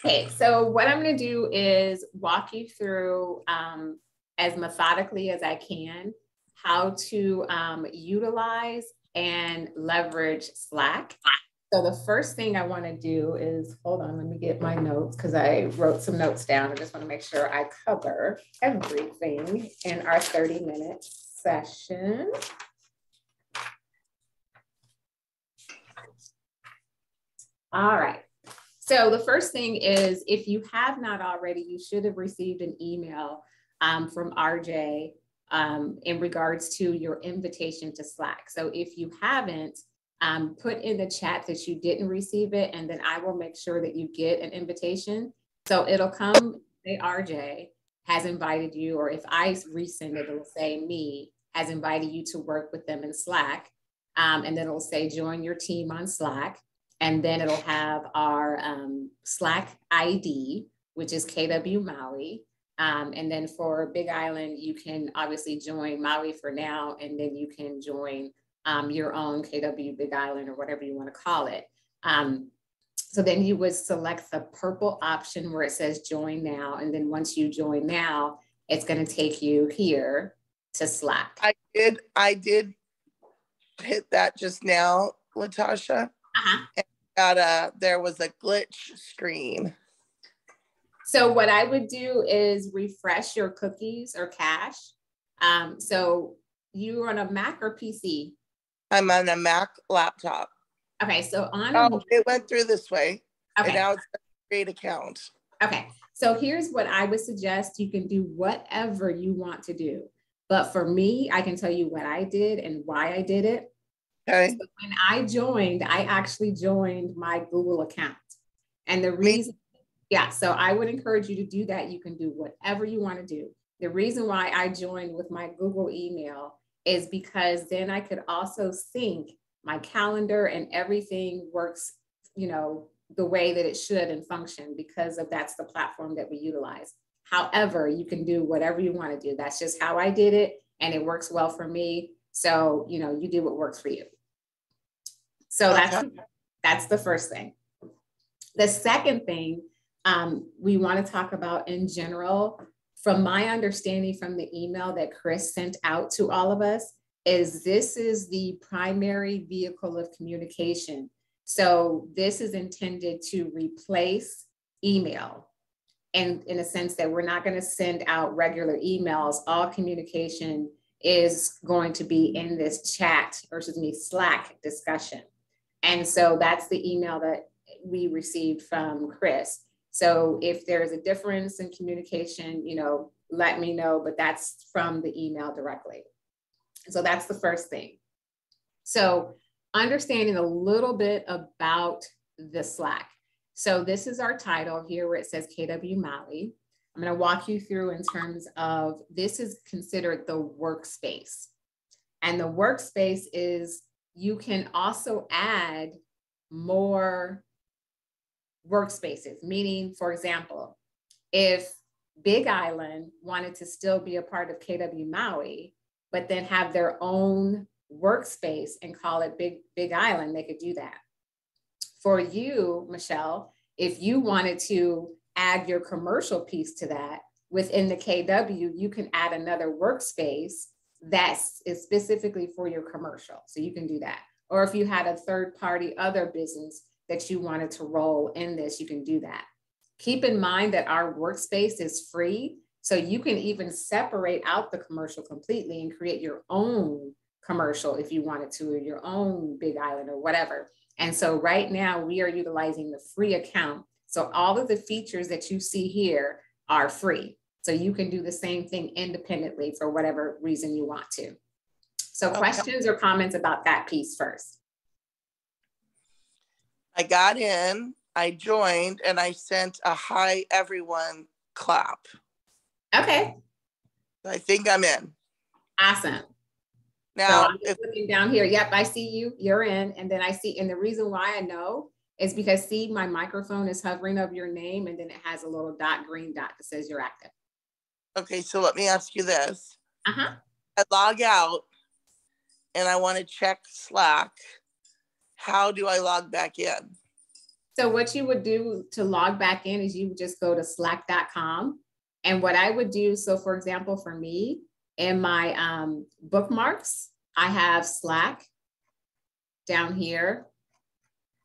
Okay, so what I'm going to do is walk you through as methodically as I can how to utilize and leverage Slack. So the first thing I want to do is, hold on, let me get my notes because I wrote some notes down. I just want to make sure I cover everything in our 30-minute session. All right. So the first thing is, if you have not already, you should have received an email from RJ in regards to your invitation to Slack. So if you haven't, put in the chat that you didn't receive it, and then I will make sure that you get an invitation. So it'll come, say RJ has invited you, or if I resend it, it'll say me has invited you to work with them in Slack. And then it'll say join your team on Slack. And then it'll have our Slack ID, which is KW Maui. And then for Big Island, you can obviously join Maui for now, and then you can join your own KW Big Island or whatever you want to call it. So then you would select the purple option where it says join now. And then once you join now, it's going to take you here to Slack. I did hit that just now, Latasha. There was a glitch screen. So what I would do is refresh your cookies or cache. So you're on a Mac or PC? I'm on a Mac laptop. Okay, so it went through this way. Okay. And now it's a great account. Okay, so here's what I would suggest. You can do whatever you want to do. But for me, I can tell you what I did and why I did it. Okay. So when I joined, I actually joined my Google account. And the reason, so I would encourage you to do that. You can do whatever you want to do. The reason why I joined with my Google email is because then I could also sync my calendar and everything works, the way that it should and function because that's the platform that we utilize. However, you can do whatever you want to do. That's just how I did it. And it works well for me. So, you do what works for you. So that's the first thing. The second thing we want to talk about in general, from my understanding from the email that Chris sent out to all of us, is this is the primary vehicle of communication. So this is intended to replace email. And in a sense that we're not going to send out regular emails. All communication is going to be in this Slack discussion. And so that's the email that we received from Chris. So if there's a difference in communication, let me know, but that's from the email directly. So that's the first thing. So understanding a little bit about the Slack. So this is our title here where it says KW Maui. I'm going to walk you through in terms of, this is considered the workspace. And the workspace is, you can also add more workspaces, meaning, for example, if Big Island wanted to still be a part of KW Maui, but then have their own workspace and call it Big Island, they could do that. For you, Michelle, if you wanted to add your commercial piece to that within the KW, you can add another workspace that is specifically for your commercial. So you can do that. Or if you had a third party other business that you wanted to roll in this, you can do that. Keep in mind that our workspace is free. So you can even separate out the commercial completely and create your own commercial if you wanted to, or your own Big Island or whatever. And so right now we are utilizing the free account. So all of the features that you see here are free. So you can do the same thing independently for whatever reason you want to. So questions or comments about that piece first? I got in, I joined, and I sent a hi everyone clap. Okay. I think I'm in. Awesome. Now, so I'm looking down here. Yep, I see you. You're in. And then I see, and the reason why I know is because, see, my microphone is hovering over your name, and then it has a little green dot that says you're active. Okay, so let me ask you this. I log out, and I want to check Slack. How do I log back in? So what you would do to log back in is you would just go to slack.com. And what I would do, so for example, for me, in my bookmarks, I have Slack down here.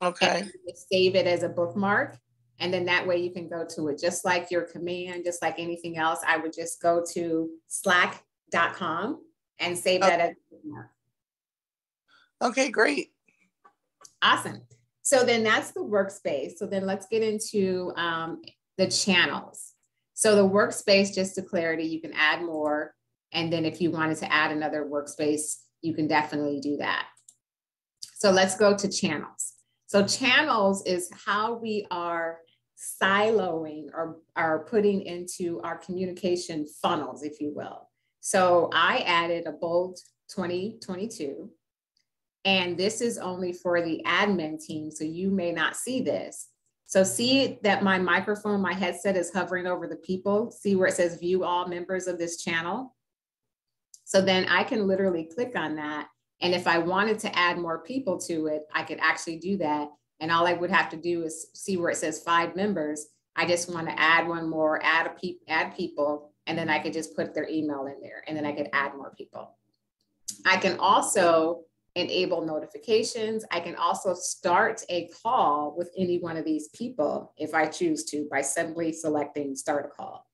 Okay. And save it as a bookmark. And then that way you can go to it just like your command, just like anything else. I would just go to slack.com and save that as a bookmark. Okay, great. Awesome. So then that's the workspace. So then let's get into the channels. So the workspace, just to clarity, you can add more. And then if you wanted to add another workspace, you can definitely do that. So let's go to channels. So channels is how we are siloing or are putting into our communication funnels, if you will. So I added a bold 2022. And this is only for the admin team, so you may not see this. So see that my microphone, my headset is hovering over the people. See where it says view all members of this channel? So then I can literally click on that. And if I wanted to add more people to it, I could actually do that. And all I would have to do is see where it says 5 members. I just want to add one more, add people, and then I could just put their email in there, and then I could add more people. I can also enable notifications. I can also start a call with any one of these people if I choose to by simply selecting start a call.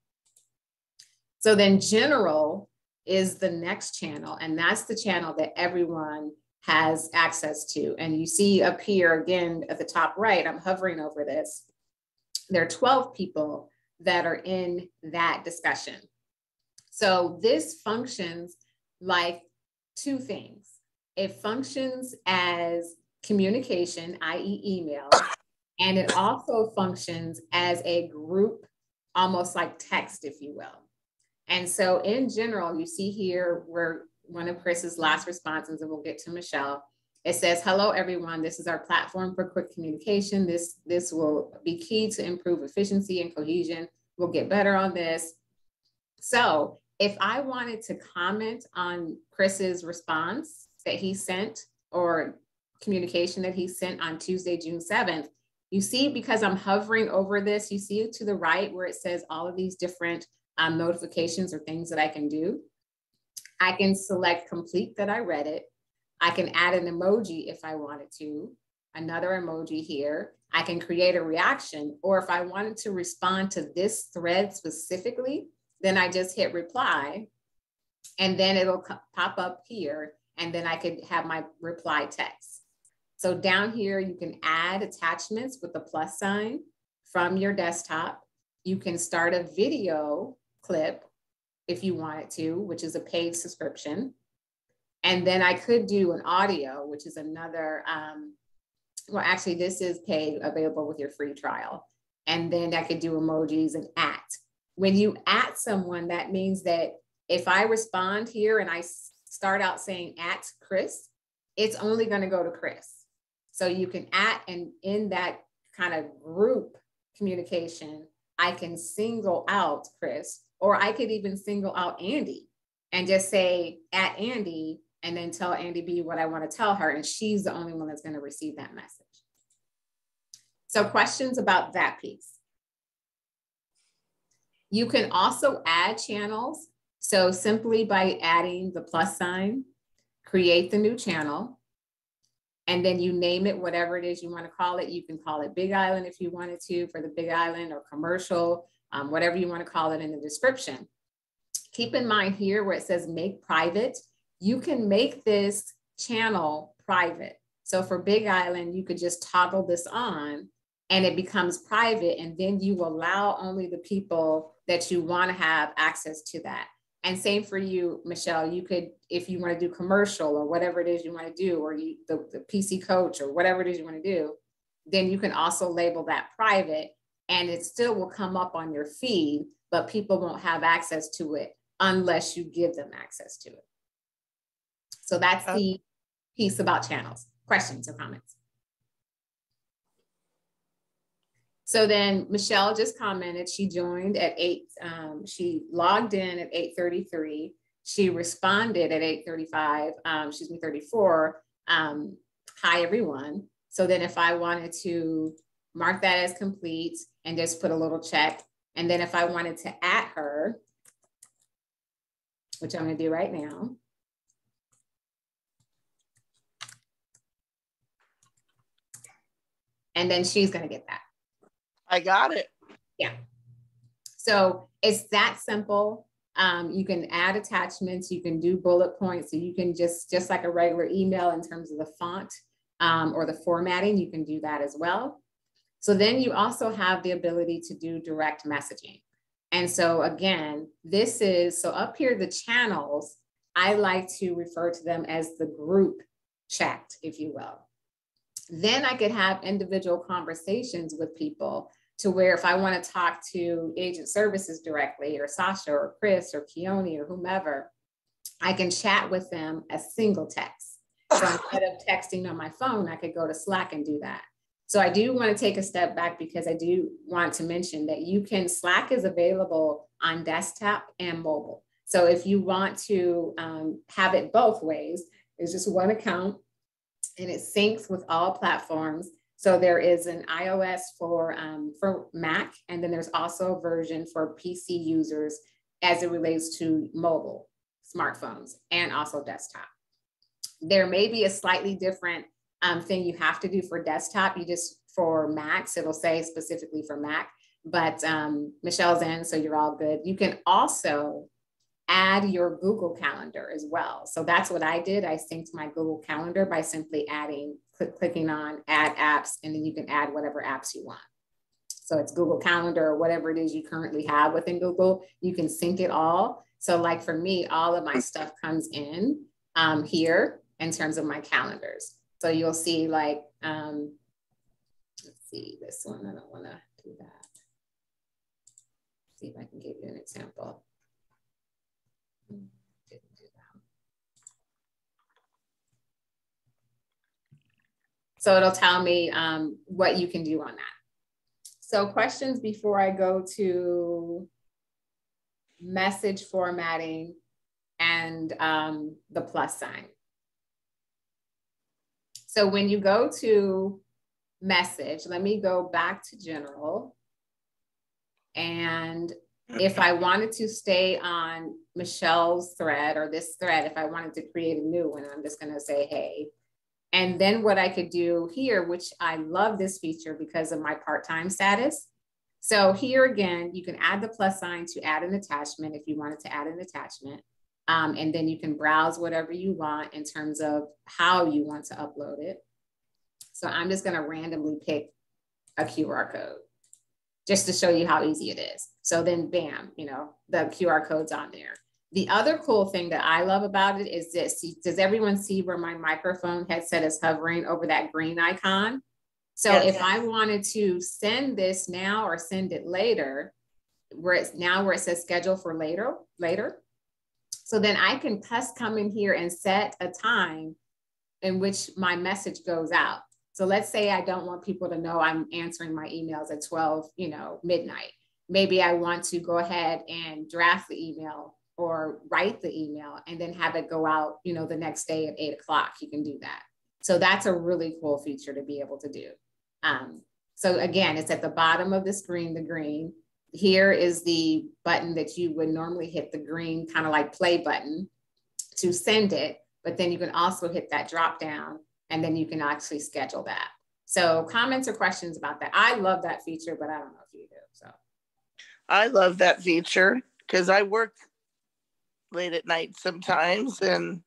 So then general is the next channel, and that's the channel that everyone has access to. And you see up here again at the top right, I'm hovering over this. There are 12 people that are in that discussion. So this functions like 2 things. It functions as communication, i.e. email, and it also functions as a group, almost like text, if you will. And so in general, you see here where one of Chris's last responses, and we'll get to Michelle. It says, hello, everyone. This is our platform for quick communication. This will be key to improve efficiency and cohesion. We'll get better on this. So if I wanted to comment on Chris's response that he sent or communication that he sent on Tuesday, June 7th, you see, because I'm hovering over this, you see it to the right where it says all of these different notifications or things that I can do. I can select complete that I read it. I can add an emoji if I wanted to, another emoji here. I can create a reaction, or if I wanted to respond to this thread specifically, then I just hit reply, and then it'll pop up here, and then I could have my reply text. So down here, you can add attachments with the plus sign from your desktop. You can start a video clip if you wanted to, which is a paid subscription. And then I could do an audio, which is another, well, actually this is paid, available with your free trial. And then I could do emojis and @ When you @ someone, that means that if I respond here and I start out saying @ Chris, it's only going to go to Chris. So you can @ and in that kind of group communication, I can single out Chris, or I could even single out Andy and just say @ Andy, and then tell Andy B what I want to tell her. And she's the only one that's going to receive that message. So questions about that piece. You can also add channels. So simply by adding the plus sign, create the new channel, and then you name it whatever it is you want to call it. You can call it Big Island if you wanted to for the Big Island, or commercial, whatever you want to call it in the description. Keep in mind here where it says make private, you can make this channel private. So for Big Island, you could just toggle this on and it becomes private, and then you allow only the people that you want to have access to that. And same for you, Michelle, you could, if you want to do commercial or whatever it is you want to do, or the PC coach or whatever it is you want to do, then you can also label that private, and it still will come up on your feed, but people won't have access to it unless you give them access to it. So that's the piece about channels. Questions or comments? So then Michelle just commented, she joined at 8, she logged in at 8:33. She responded at 8:35, 34. Hi, everyone. So then if I wanted to mark that as complete, and just put a little check. And then if I wanted to add her, which I'm going to do right now. And then she's going to get that. I got it. Yeah. So it's that simple. You can add attachments, you can do bullet points, so you can just like a regular email in terms of the font or the formatting, you can do that as well. So then you also have the ability to do direct messaging. And so again, this is, so up here, the channels, I like to refer to them as the group chat, if you will. Then I could have individual conversations with people to where if I want to talk to agent services directly, or Sasha or Chris or Keone or whomever, I can chat with them as single text. So instead of texting on my phone, I could go to Slack and do that. So I do want to take a step back because I do want to mention that Slack is available on desktop and mobile. So if you want to have it both ways, it's just one account and it syncs with all platforms. So there is an iOS for Mac, and then there's also a version for PC users as it relates to mobile smartphones and also desktop. There may be a slightly different thing you have to do for desktop. For Macs, it'll say specifically for Mac, but Michelle's in, so you're all good. You can also add your Google Calendar as well. So that's what I did. I synced my Google Calendar by simply clicking on add apps, and then you can add whatever apps you want. So it's Google Calendar or whatever it is you currently have within Google, you can sync it all. So like for me, all of my stuff comes in here in terms of my calendars. So you'll see like, let's see this one, I don't wanna do that. See if I can give you an example. Didn't do that. So it'll tell me what you can do on that. So questions before I go to message formatting and the plus sign. So when you go to message, let me go back to general. And if I wanted to stay on Michelle's thread or this thread, if I wanted to create a new one, I'm just going to say, hey. And then what I could do here, which I love this feature because of my part-time status. So here again, you can add the plus sign to add an attachment if you wanted to add an attachment. And then you can browse whatever you want in terms of how you want to upload it. So I'm just going to randomly pick a QR code just to show you how easy it is. So then bam, you know, the QR code's on there. The other cool thing that I love about it is this. Does everyone see where my microphone headset is hovering over that green icon? So yes. If I wanted to send this now or send it later, where it says schedule for later. So then I can come in here and set a time in which my message goes out. So let's say I don't want people to know I'm answering my emails at 12, midnight. Maybe I want to go ahead and draft the email or write the email and then have it go out, the next day at 8 o'clock. You can do that. So that's a really cool feature to be able to do. So again, it's at the bottom of the screen, the green. Here is the button that you would normally hit, the green kind of like play button to send it, but then you can also hit that drop down and then you can actually schedule that. So comments or questions about that? I love that feature, but I don't know if you do. So I love that feature because I work late at night sometimes and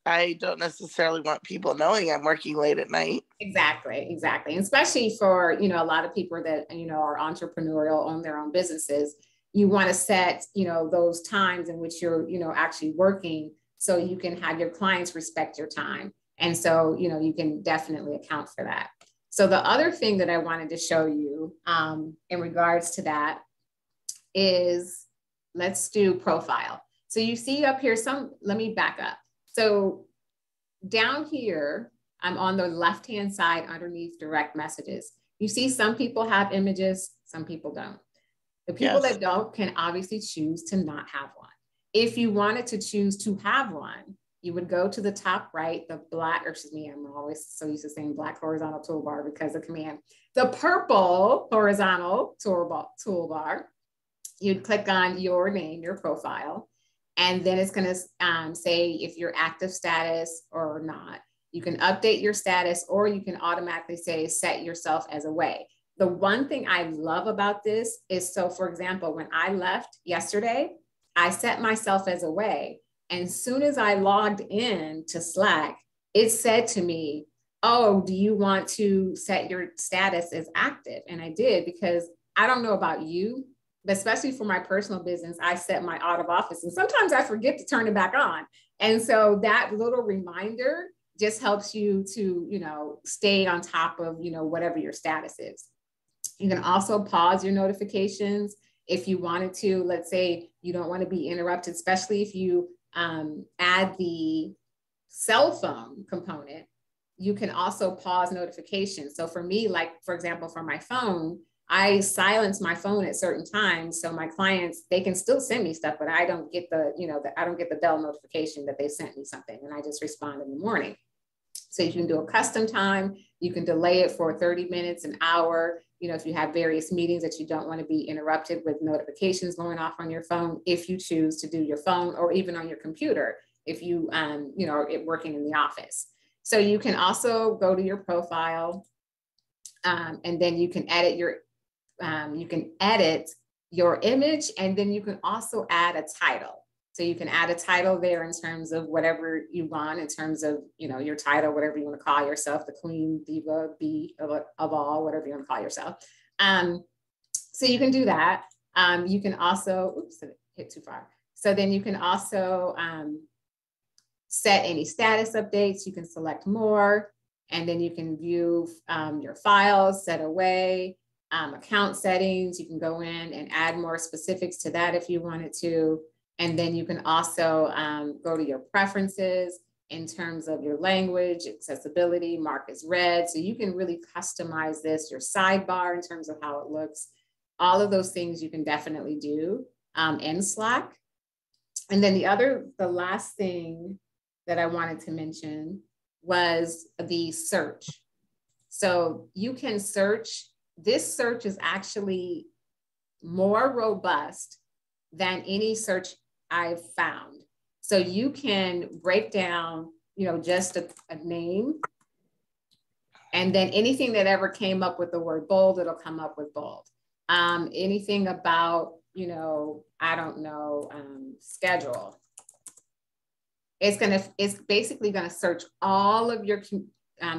I don't necessarily want people knowing I'm working late at night. Exactly. And especially for, a lot of people that, are entrepreneurial, own their own businesses, you want to set, those times in which you're, actually working so you can have your clients respect your time. And so, you can definitely account for that. So the other thing that I wanted to show you in regards to that is, let's do profile. So you see up here, let me back up. So down here, I'm on the left-hand side underneath direct messages. You see some people have images, some people don't. The people that don't can obviously choose to not have one. If you wanted to choose to have one, you would go to the top right, the black, or excuse me, I'm always so used to saying black horizontal toolbar because of command, the purple horizontal toolbar. You'd click on your name, your profile, and then it's going to say if you're active status or not. You can update your status, or you can automatically say set yourself as away. The one thing I love about this is, so for example, when I left yesterday, I set myself as away. And as soon as I logged in to Slack, it said to me, oh, do you want to set your status as active? And I did, because I don't know about you, but especially for my personal business, I set my out of office, and sometimes I forget to turn it back on. And so that little reminder just helps you to, you know, stay on top of, you know, whatever your status is. You can also pause your notifications if you wanted to. Let's say you don't want to be interrupted, especially if you add the cell phone component. You can also pause notifications. So for me, like, for example, for my phone, I silence my phone at certain times. So my clients, they can still send me stuff, but I don't get the, you know, I don't get the bell notification that they sent me something, and I just respond in the morning. So you can do a custom time. You can delay it for 30 minutes, an hour. You know, if you have various meetings that you don't want to be interrupted with notifications going off on your phone, if you choose to do your phone, or even on your computer, if you, you know, are working in the office. So you can also go to your profile, and then you can edit your image, and then you can also add a title. So you can add a title there in terms of whatever you want, in terms of, you know, your title, whatever you want to call yourself, the queen, diva, bee of all, whatever you want to call yourself. So you can do that. You can also, oops, hit too far. So then you can also set any status updates. You can select more, and then you can view your files, set away, account settings. You can go in and add more specifics to that if you wanted to. And then you can also go to your preferences in terms of your language, accessibility, mark as read. So you can really customize this, your sidebar in terms of how it looks. All of those things you can definitely do in Slack. And then the last thing that I wanted to mention was the search. So you can search. This search is actually more robust than any search I've found. So you can break down, you know, just a name, and then anything that ever came up with the word bold, it'll come up with bold. Anything about, you know, I don't know, schedule. It's basically gonna search all of your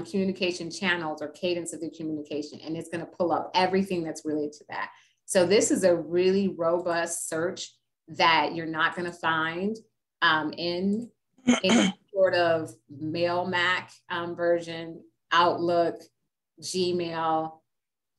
communication channels or cadence of the communication, and it's gonna pull up everything that's related to that. So this is a really robust search that you're not going to find in any sort of Mail Mac version, Outlook, Gmail.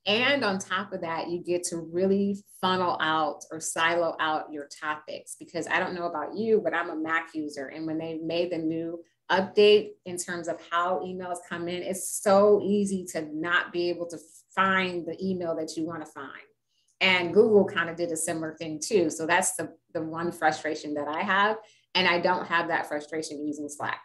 And on top of that, you get to really funnel out or silo out your topics, because I don't know about you, but I'm a Mac user. And when they made the new update in terms of how emails come in, it's so easy to not be able to find the email that you want to find. And Google kind of did a similar thing too. So that's the one frustration that I have. And I don't have that frustration using Slack.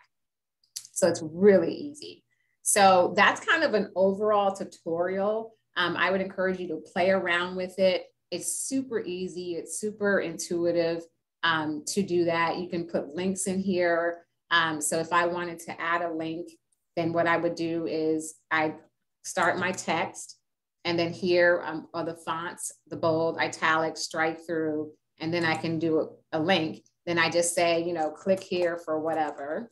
So it's really easy. So that's kind of an overall tutorial. I would encourage you to play around with it. It's super easy. It's super intuitive to do that. You can put links in here. So if I wanted to add a link, then what I would do is I start my text. And then here are the fonts, the bold, italic, strike through, and then I can do a link. Then I just say, you know, click here for whatever.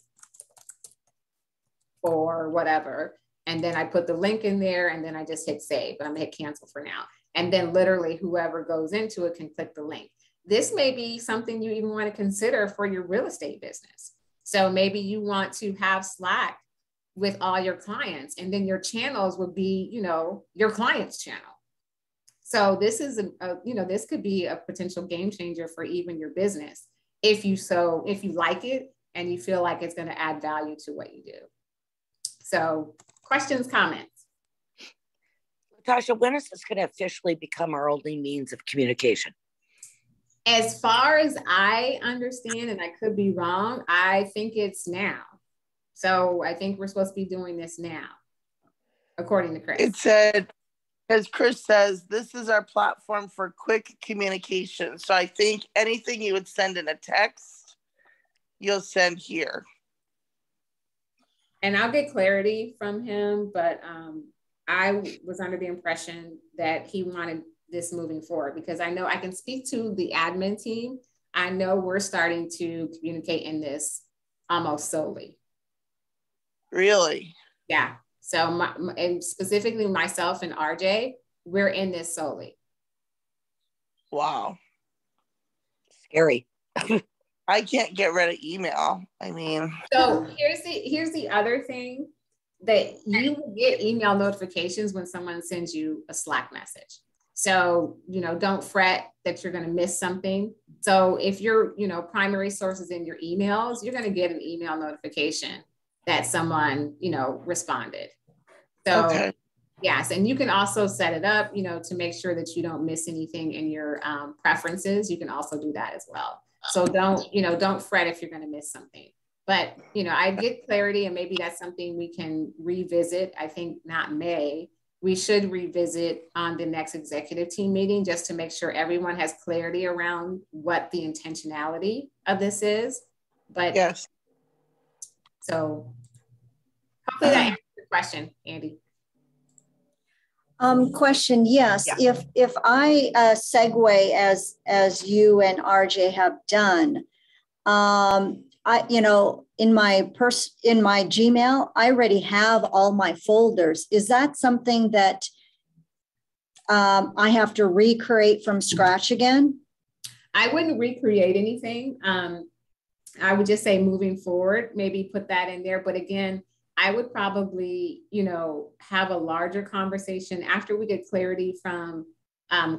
And then I put the link in there, and then I just hit save, but I'm gonna hit cancel for now. And then literally whoever goes into it can click the link. This may be something you even want to consider for your real estate business. So maybe you want to have Slack with all your clients, and then your channels would be, you know, your client's channel. So this is you know, this could be a potential game changer for even your business if you like it and you feel like it's going to add value to what you do. So questions, comments? Natasha, when is this going to officially become our only means of communication? As far as I understand, and I could be wrong, I think it's now. So I think we're supposed to be doing this now, according to Chris. It said, as Chris says, this is our platform for quick communication. So I think anything you would send in a text, you'll send here. And I'll get clarity from him, but I was under the impression that he wanted this moving forward, because I know I can speak to the admin team. I know we're starting to communicate in this almost solely. Really? Yeah. So and specifically myself and RJ, we're in this solely. Wow. Scary. I can't get rid of email. I mean. So here's the other thing, that you will get email notifications when someone sends you a Slack message. So, don't fret that you're going to miss something. So if your, primary source is in your emails, you're going to get an email notification that someone, responded. So okay. Yes. And you can also set it up, to make sure that you don't miss anything in your preferences. You can also do that as well. So don't fret if you're going to miss something. But, I get clarity, and maybe that's something we can revisit. I think not May. We should revisit on the next executive team meeting, just to make sure everyone has clarity around what the intentionality of this is. But yes. So hopefully that answers your question, Andy. Question, yes. Yeah. If I segue as you and RJ have done, in my Gmail, I already have all my folders. Is that something that I have to recreate from scratch again? I wouldn't recreate anything. I would just say moving forward, maybe put that in there. But again, I would probably, have a larger conversation after we get clarity from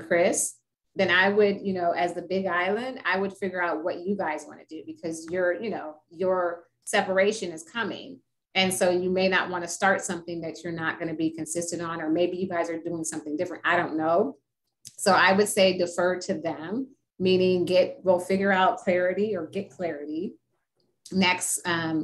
Chris. Then I would, as the Big Island, I would figure out what you guys want to do, because your separation is coming. And so you may not want to start something that you're not going to be consistent on, or maybe you guys are doing something different. I don't know. So I would say defer to them, meaning we'll figure out clarity, or get clarity next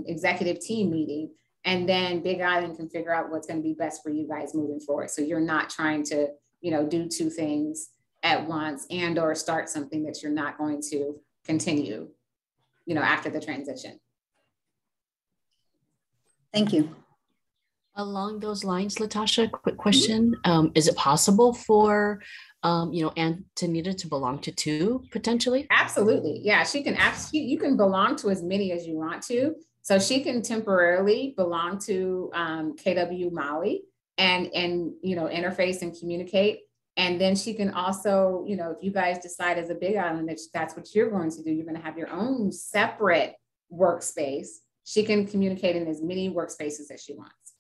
executive team meeting. And then Big Island can figure out what's going to be best for you guys moving forward. So you're not trying to, do two things at once or start something that you're not going to continue, after the transition. Thank you. Along those lines, Latasha, quick question. Is it possible for, Antonita to belong to two potentially? Absolutely. Yeah, she can you can belong to as many as you want to. So she can temporarily belong to KW Maui and interface and communicate. And then she can also, if you guys decide as a Big Island that that's what you're going to do, you're going to have your own separate workspace. She can communicate in as many workspaces as she wants.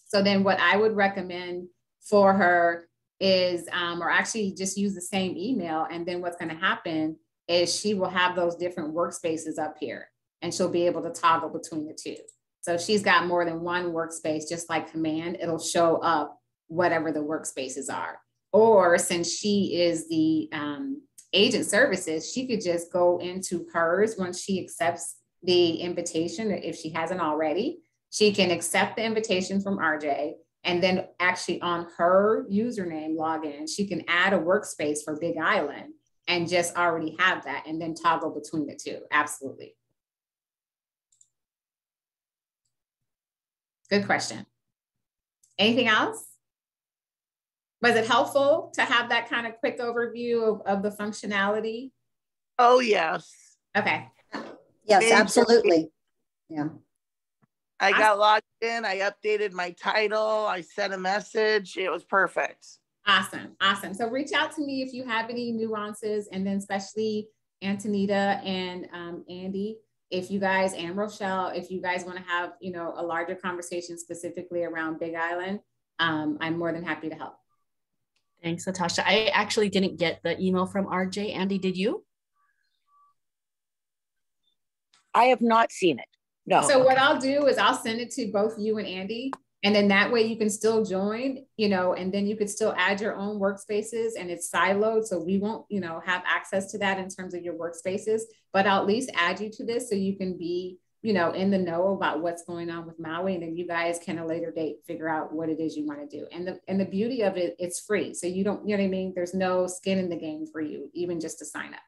So then what I would recommend for her is, or actually just use the same email. And then what's going to happen is she will have those different workspaces up here, and she'll be able to toggle between the two. So if she's got more than one workspace, just like Command, it'll show up whatever the workspaces are. Or since she is the agent services, she could just go into hers once she accepts the invitation. If she hasn't already, she can accept the invitation from RJ, and then actually on her username login, she can add a workspace for Big Island and just already have that, and then toggle between the two. Absolutely. Good question. Anything else? Was it helpful to have that kind of quick overview of the functionality? Oh, yes. Okay. Yes, absolutely. Yeah. I got logged in. I updated my title. I sent a message. It was perfect. Awesome. Awesome. So reach out to me if you have any nuances, and then especially Antonita and Andy, if you guys, and Rochelle, if you guys want to have, a larger conversation specifically around Big Island, I'm more than happy to help. Thanks, Natasha. I actually didn't get the email from RJ. Andy, did you? I have not seen it. No. So what I'll do is I'll send it to both you and Andy, And then that way you can still join, and then you could still add your own workspaces, and it's siloed. So we won't, have access to that in terms of your workspaces, but I'll at least add you to this so you can be, in the know about what's going on with Maui. And then you guys can at a later date figure out what it is you want to do. And the beauty of it, it's free. So you don't, there's no skin in the game for you, even just to sign up.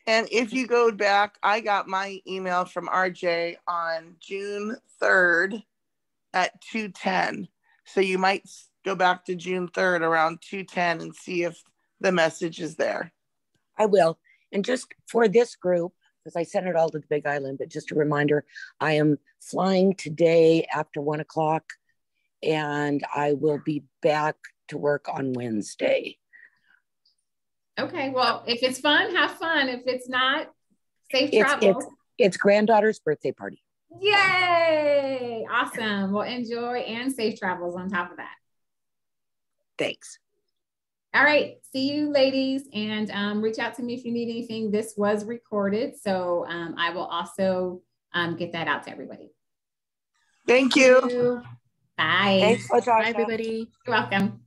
And if you go back, I got my email from RJ on June 3rd at 2:10. So you might go back to June 3rd around 2:10 and see if the message is there. I will. And just for this group, because I sent it all to the Big Island, but just a reminder, I am flying today after 1 o'clock, and I will be back to work on Wednesday. Okay, well, if it's fun, have fun. If it's not, safe travel. It's granddaughter's birthday party. Yay! Awesome. Well, enjoy and safe travels on top of that. Thanks. All right. See you, ladies. And reach out to me if you need anything. This was recorded, so I will also get that out to everybody. Thank you. Bye. Thanks, Bye, everybody. You're welcome.